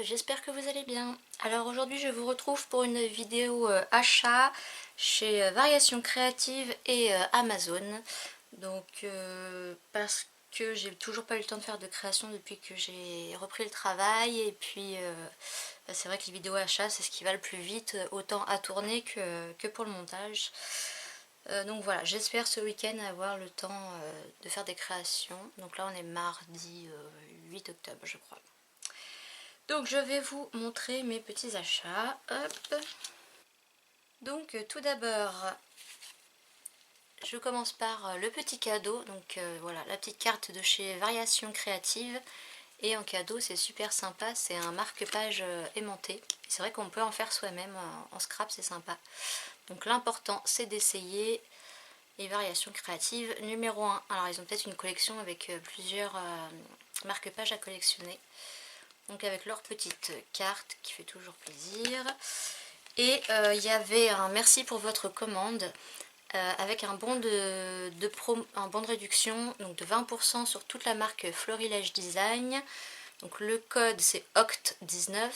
j'espère que vous allez bien. Alors aujourd'hui je vous retrouve pour une vidéo achat chez Variations Créatives et Amazon. Donc parce que j'ai toujours pas eu le temps de faire de création depuis que j'ai repris le travail. Et puis c'est vrai que les vidéos achats c'est ce qui va le plus vite, autant à tourner que pour le montage. Donc voilà, j'espère ce week-end avoir le temps de faire des créations. Donc là on est mardi 8 octobre je crois. Donc je vais vous montrer mes petits achats. Hop. Donc tout d'abord, je commence par le petit cadeau. Donc voilà, la petite carte de chez Variations Créatives. Et en cadeau, c'est super sympa, c'est un marque-page aimanté. C'est vrai qu'on peut en faire soi-même en scrap, c'est sympa. Donc l'important, c'est d'essayer. Et Variations Créatives, numéro 1. Alors ils ont peut-être une collection avec plusieurs marque-pages à collectionner. Donc avec leur petite carte qui fait toujours plaisir. Et il y avait un merci pour votre commande avec un bon de réduction, donc de 20% sur toute la marque Florilège Design. Donc le code c'est OCT19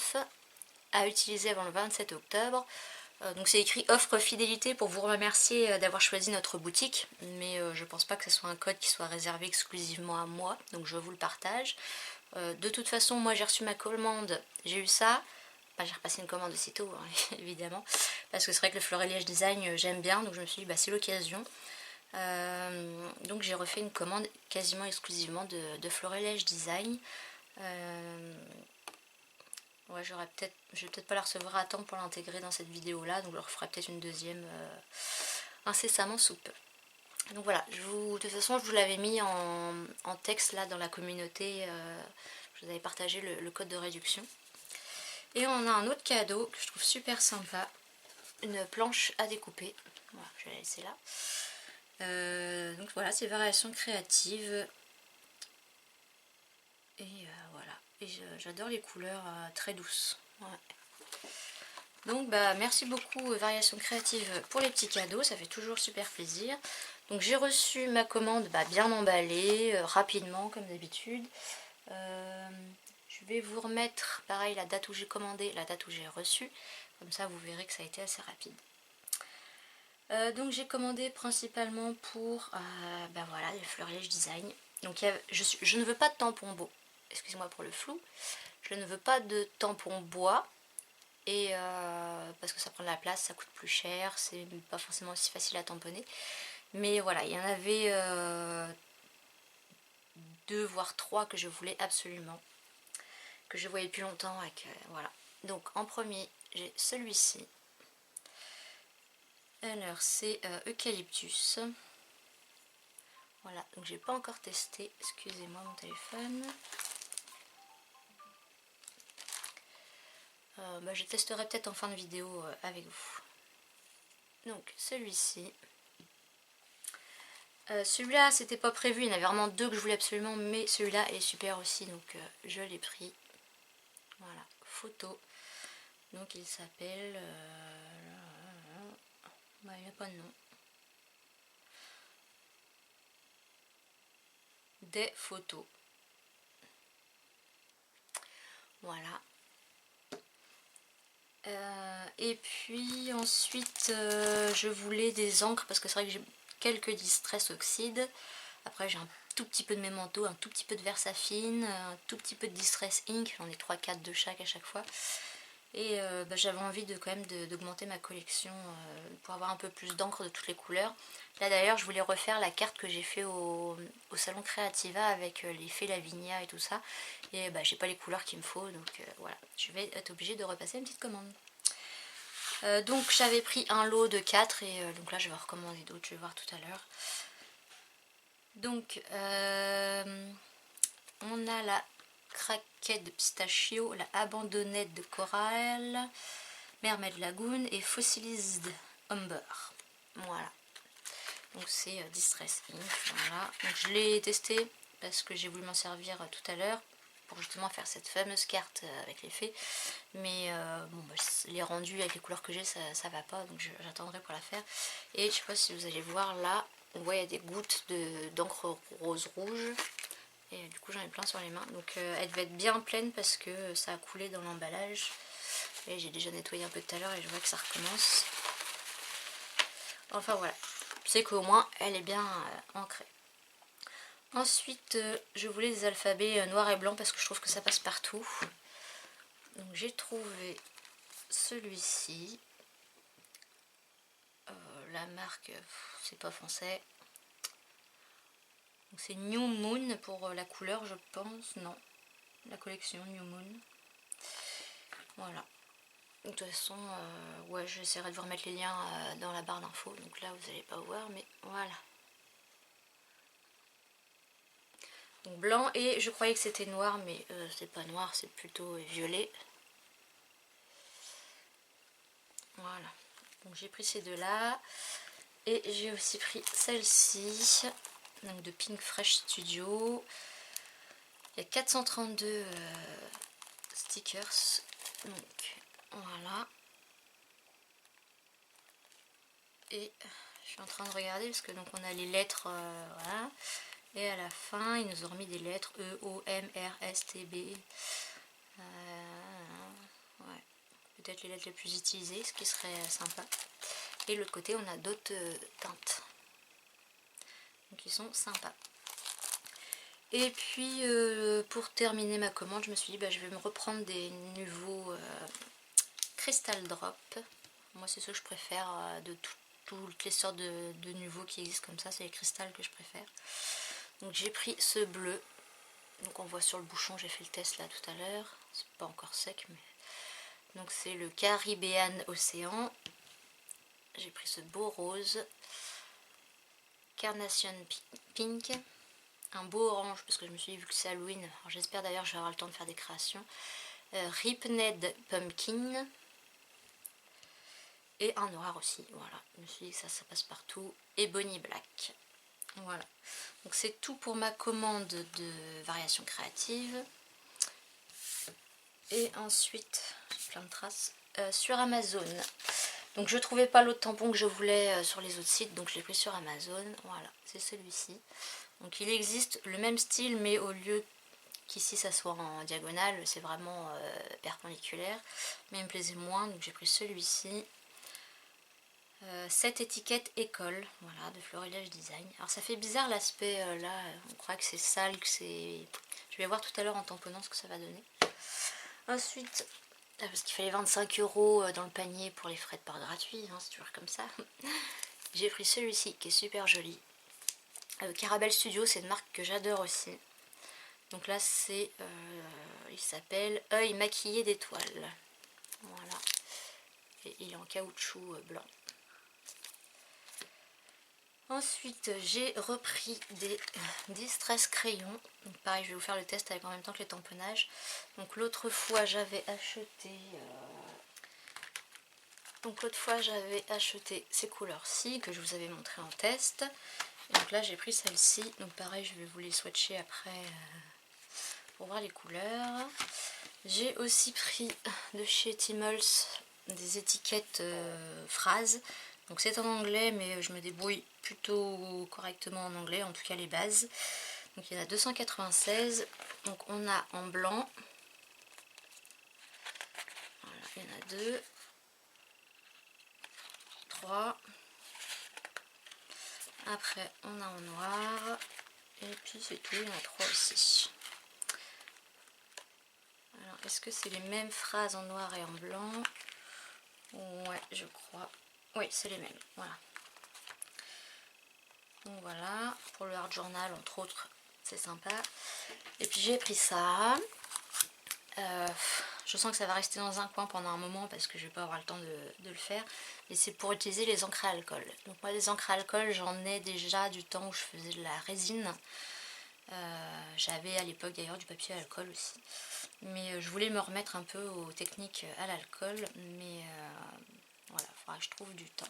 à utiliser avant le 27 octobre. Donc c'est écrit offre fidélité pour vous remercier d'avoir choisi notre boutique, mais je pense pas que ce soit un code qui soit réservé exclusivement à moi, donc je vous le partage. De toute façon, moi j'ai reçu ma commande, j'ai eu ça. Bah, j'ai repassé une commande aussitôt, hein, évidemment, parce que c'est vrai que le Florilège Design j'aime bien, donc je me suis dit bah, c'est l'occasion. Donc j'ai refait une commande quasiment exclusivement de Florilège Design. Ouais, je vais peut-être pas la recevoir à temps pour l'intégrer dans cette vidéo là, donc je leur ferai peut-être une deuxième incessamment sous peu. Donc voilà, de toute façon je vous l'avais mis en texte là dans la communauté, je vous avais partagé le code de réduction. Et on a un autre cadeau que je trouve super sympa, une planche à découper. Voilà, je vais la laisser là. Donc voilà, c'est Variations Créatives. Et voilà, et j'adore les couleurs très douces. Ouais. Donc bah merci beaucoup Variations Créatives pour les petits cadeaux, ça fait toujours super plaisir. Donc j'ai reçu ma commande bien emballée, rapidement comme d'habitude. Je vais vous remettre pareil la date où j'ai commandé, la date où j'ai reçu. Comme ça vous verrez que ça a été assez rapide. Donc j'ai commandé principalement pour voilà, les Florilège Design. Donc je ne veux pas de tampon beau, excusez-moi pour le flou. Je ne veux pas de tampon bois. Et parce que ça prend de la place, ça coûte plus cher, c'est pas forcément aussi facile à tamponner. Mais voilà, il y en avait 2 voire 3 que je voulais absolument, que je voyais depuis longtemps. Voilà. Donc en premier, j'ai celui-ci. Alors c'est Eucalyptus. Voilà, donc j'ai pas encore testé, excusez-moi mon téléphone. Je testerai peut-être en fin de vidéo avec vous. Donc celui-ci. Celui-là c'était pas prévu, il y en avait vraiment 2 que je voulais absolument, mais celui-là est super aussi, donc je l'ai pris. Voilà, photo. Donc il s'appelle... il n'y a pas de nom. Des photos. Voilà. Et puis ensuite je voulais des encres parce que c'est vrai que j'ai quelques Distress Oxide. Après j'ai un tout petit peu de Memento, un tout petit peu de Versafine, un tout petit peu de Distress Ink, j'en ai 3-4 de chaque à chaque fois. Et j'avais envie quand même d'augmenter ma collection pour avoir un peu plus d'encre de toutes les couleurs. Là d'ailleurs je voulais refaire la carte que j'ai fait au salon Creativa avec les fées Lavinia et tout ça. Et j'ai pas les couleurs qu'il me faut, donc voilà, je vais être obligée de repasser une petite commande. Donc j'avais pris un lot de 4 et donc là je vais en recommander d'autres, je vais voir tout à l'heure. Donc on a la craquette de pistachio, la abandonnette de corail, Mermaid Lagoon et Fossilized Umber. Voilà. Donc c'est Distress Ink. Voilà. Donc je l'ai testé parce que j'ai voulu m'en servir tout à l'heure pour justement faire cette fameuse carte avec les fées. Mais les rendus avec les couleurs que j'ai, ça va pas, donc j'attendrai pour la faire. Et je sais pas si vous allez voir là, on voit il y a des gouttes d'encre rose rouge. et du coup j'en ai plein sur les mains. Donc elle devait être bien pleine parce que ça a coulé dans l'emballage. Et j'ai déjà nettoyé un peu tout à l'heure et je vois que ça recommence. Enfin voilà, c'est qu'au moins elle est bien ancrée. Ensuite je voulais des alphabets noirs et blancs parce que je trouve que ça passe partout. Donc j'ai trouvé celui-ci. La marque, c'est pas français. C'est New Moon pour la couleur, je pense. Non, la collection New Moon. Voilà. De toute façon, ouais, j'essaierai de vous remettre les liens dans la barre d'infos. Donc là, vous n'allez pas voir, mais voilà. Donc blanc, et je croyais que c'était noir, mais c'est pas noir, c'est plutôt violet. Voilà. Donc j'ai pris ces deux-là. Et j'ai aussi pris celle-ci, donc de Pink Fresh Studio. Il y a 432 stickers. Donc voilà. Et je suis en train de regarder parce que donc on a les lettres, voilà. Et à la fin, ils nous ont remis des lettres E, O, M, R, S, T, B. Ouais. Peut-être les lettres les plus utilisées, ce qui serait sympa. Et de l'autre côté, on a d'autres teintes. Donc ils sont sympas. Et puis pour terminer ma commande, je me suis dit je vais me reprendre des nouveaux Crystal Drop. Moi c'est ce que je préfère de toutes les sortes de nouveaux qui existent comme ça, c'est les cristals que je préfère. Donc j'ai pris ce bleu. Donc on voit sur le bouchon, j'ai fait le test là tout à l'heure. C'est pas encore sec mais... Donc c'est le Caribbean Océan. J'ai pris ce beau rose. Carnation Pink. Un beau orange parce que je me suis dit vu que c'est Halloween, j'espère d'ailleurs que je vais avoir le temps de faire des créations. Ripened Pumpkin et un noir aussi, voilà, je me suis dit que ça passe partout. Et Bonnie Black, voilà. Donc c'est tout pour ma commande de variations créatives. Et ensuite, j'ai plein de traces, sur Amazon. Donc je trouvais pas l'autre tampon que je voulais sur les autres sites, donc je l'ai pris sur Amazon, voilà, c'est celui-ci. Donc il existe le même style, mais au lieu qu'ici ça soit en diagonale, c'est vraiment perpendiculaire. Mais il me plaisait moins, donc j'ai pris celui-ci. Cette étiquette école, voilà, de Florilège Design. Alors ça fait bizarre l'aspect là, on croit que c'est sale, que c'est... Je vais voir tout à l'heure en tamponnant ce que ça va donner. Ensuite, parce qu'il fallait 25 € dans le panier pour les frais de port gratuits, hein, c'est toujours comme ça. J'ai pris celui-ci qui est super joli. Caramel Studio, c'est une marque que j'adore aussi. Donc là c'est, il s'appelle Œil maquillé d'étoiles. Voilà. Et il est en caoutchouc blanc. Ensuite j'ai repris des Distress crayons. Donc pareil, je vais vous faire le test avec en même temps que les tamponnages. Donc l'autre fois j'avais acheté... ces couleurs-ci que je vous avais montré en test. Et donc là j'ai pris celle-ci. Donc pareil, je vais vous les swatcher après pour voir les couleurs. J'ai aussi pris de chez Timmels des étiquettes phrases. Donc c'est en anglais, mais je me débrouille plutôt correctement en anglais, en tout cas les bases. Donc il y en a 296. Donc on a en blanc. Voilà, il y en a 2. 3. Après on a en noir. Et puis c'est tout, il y en a 3 aussi. Alors est-ce que c'est les mêmes phrases en noir et en blanc? Ouais, je crois. Oui, c'est les mêmes. Voilà. Donc voilà, pour le hard journal entre autres, c'est sympa. Et puis j'ai pris ça. Je sens que ça va rester dans un coin pendant un moment parce que je vais pas avoir le temps de le faire. Et c'est pour utiliser les encres à alcool. Donc moi les encres à alcool, j'en ai déjà du temps où je faisais de la résine. J'avais à l'époque d'ailleurs du papier à alcool aussi. Mais je voulais me remettre un peu aux techniques à l'alcool. Mais voilà, il faudra que je trouve du temps.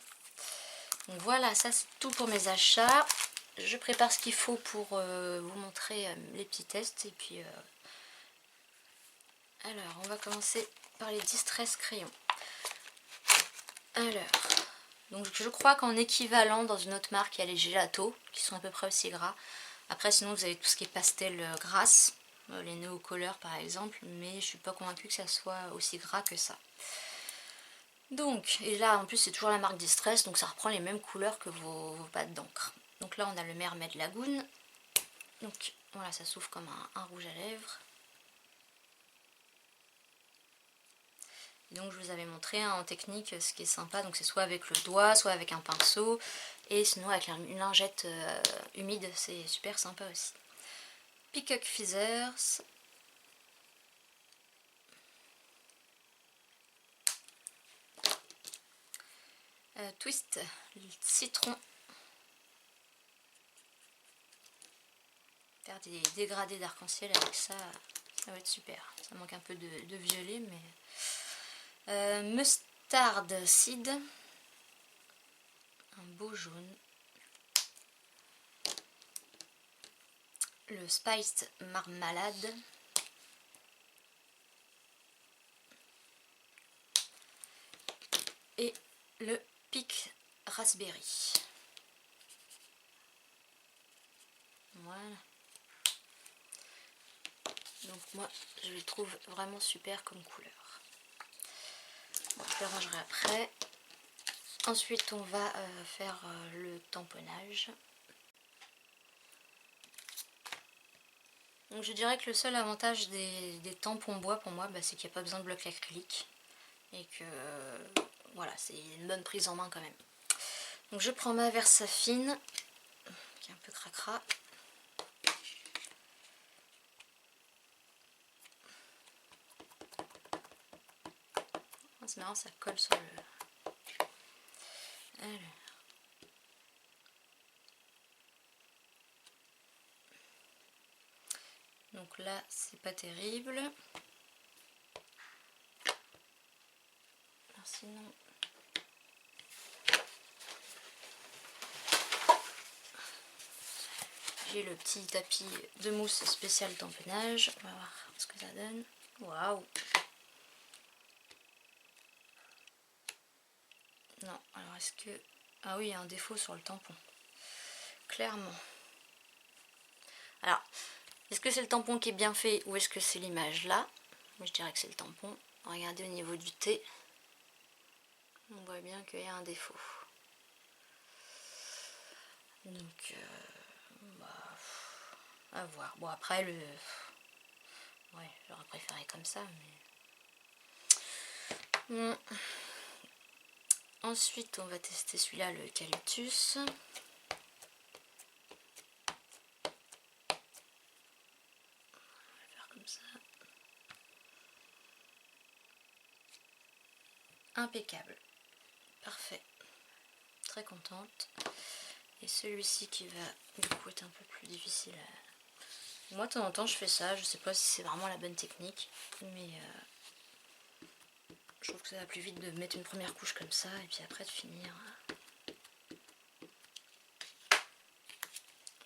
Donc voilà, ça c'est tout pour mes achats. Je prépare ce qu'il faut pour vous montrer les petits tests. Et puis, alors, on va commencer par les Distress crayons. Alors, donc je crois qu'en équivalent, dans une autre marque, il y a les Gelato, qui sont à peu près aussi gras. Après sinon vous avez tout ce qui est pastel grasse, les néocolors par exemple, mais je suis pas convaincue que ça soit aussi gras que ça. Donc, et là en plus c'est toujours la marque Distress, donc ça reprend les mêmes couleurs que vos pâtes d'encre. Donc là on a le Mermaid Lagoon, donc voilà, ça s'ouvre comme un rouge à lèvres. Donc je vous avais montré en technique ce qui est sympa, donc c'est soit avec le doigt, soit avec un pinceau, et sinon avec une lingette humide, c'est super sympa aussi. Peacock Feathers. Twist citron. Faire des dégradés d'arc-en-ciel avec ça, ça va être super. Ça manque un peu de violet, mais... mustard seed. Un beau jaune. Le spiced marmalade. Et le pic raspberry. Voilà. Donc moi je les trouve vraiment super comme couleur. Bon, je les rangerai après. Ensuite on va faire le tamponnage. Donc je dirais que le seul avantage des tampons bois pour moi, c'est qu'il n'y a pas besoin de bloc acrylique. Et que voilà, c'est une bonne prise en main quand même. Donc je prends ma Versafine, qui est un peu cracra. C'est marrant, ça colle sur le... Alors. Donc là, c'est pas terrible. Alors sinon... J'ai le petit tapis de mousse spécial tamponnage. On va voir ce que ça donne. Waouh! Non, alors est-ce que... Ah oui, il y a un défaut sur le tampon. Clairement. Alors, est-ce que c'est le tampon qui est bien fait ou est-ce que c'est l'image là? Moi je dirais que c'est le tampon. Regardez au niveau du T. On voit bien qu'il y a un défaut. Donc, à voir. Bon après le... Ouais, j'aurais préféré comme ça, mais... Ensuite, on va tester celui-là, le Eucalyptus. On va faire comme ça. Impeccable. Parfait. Très contente. Et celui-ci qui va, du coup, être un peu plus difficile à... Moi, de temps en temps, je fais ça. Je sais pas si c'est vraiment la bonne technique, mais... je trouve que ça va plus vite de mettre une première couche comme ça, et puis après de finir...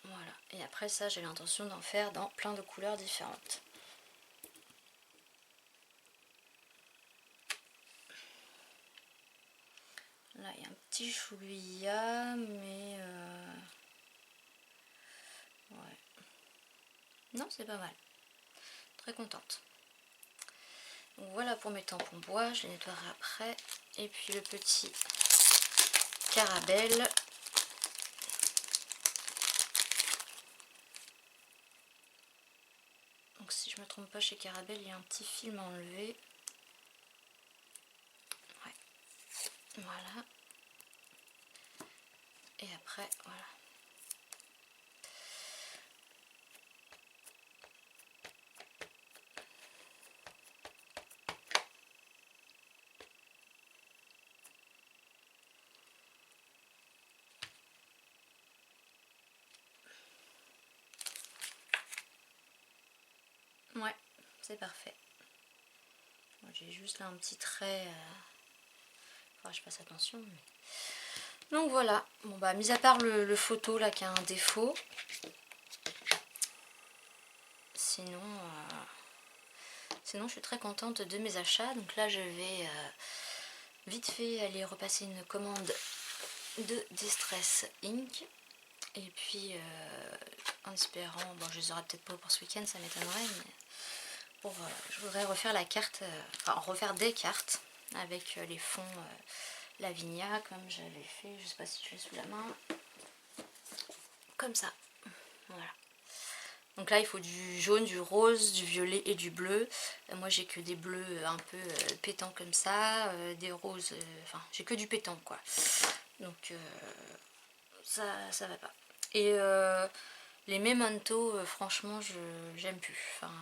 Voilà, et après ça j'ai l'intention d'en faire dans plein de couleurs différentes. Là il y a un petit chouïa, mais ouais. Non, c'est pas mal. Très contente. Donc voilà pour mes tampons bois, je les nettoierai après. Et puis le petit Carabelle. Donc si je me trompe pas, chez Carabelle il y a un petit film à enlever. Ouais. Voilà. Et après, voilà. Ouais, c'est parfait. Bon, j'ai juste là un petit trait. Faudra que je fasse attention. Mais... Donc voilà. Bon bah, mis à part le photo là qui a un défaut. Sinon, sinon je suis très contente de mes achats. Donc là je vais vite fait aller repasser une commande de Distress Ink. Et puis en espérant, bon je les aurai peut-être pas pour ce week-end, ça m'étonnerait, mais pour, je voudrais refaire la carte, enfin refaire des cartes avec les fonds Lavinia comme j'avais fait, je sais pas si tu l'as sous la main, comme ça, voilà. Donc là il faut du jaune, du rose, du violet et du bleu. Moi j'ai que des bleus un peu pétants comme ça, des roses, enfin j'ai que du pétant quoi. Donc ça va pas. Et les Memento, franchement j'aime plus. Enfin,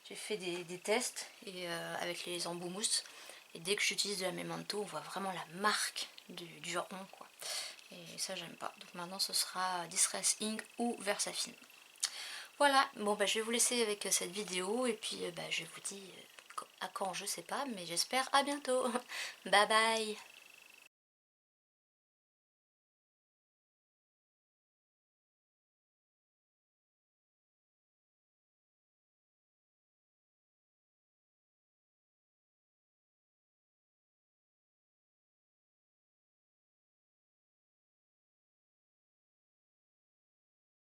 j'ai fait des tests et, avec les embouts mousse. Et dès que j'utilise de la Memento, on voit vraiment la marque du rond quoi. Et ça j'aime pas. Donc maintenant ce sera Distress Ink ou Versafine. Voilà, bon bah je vais vous laisser avec cette vidéo et puis bah, je vous dis à quand je sais pas, mais j'espère à bientôt. Bye bye.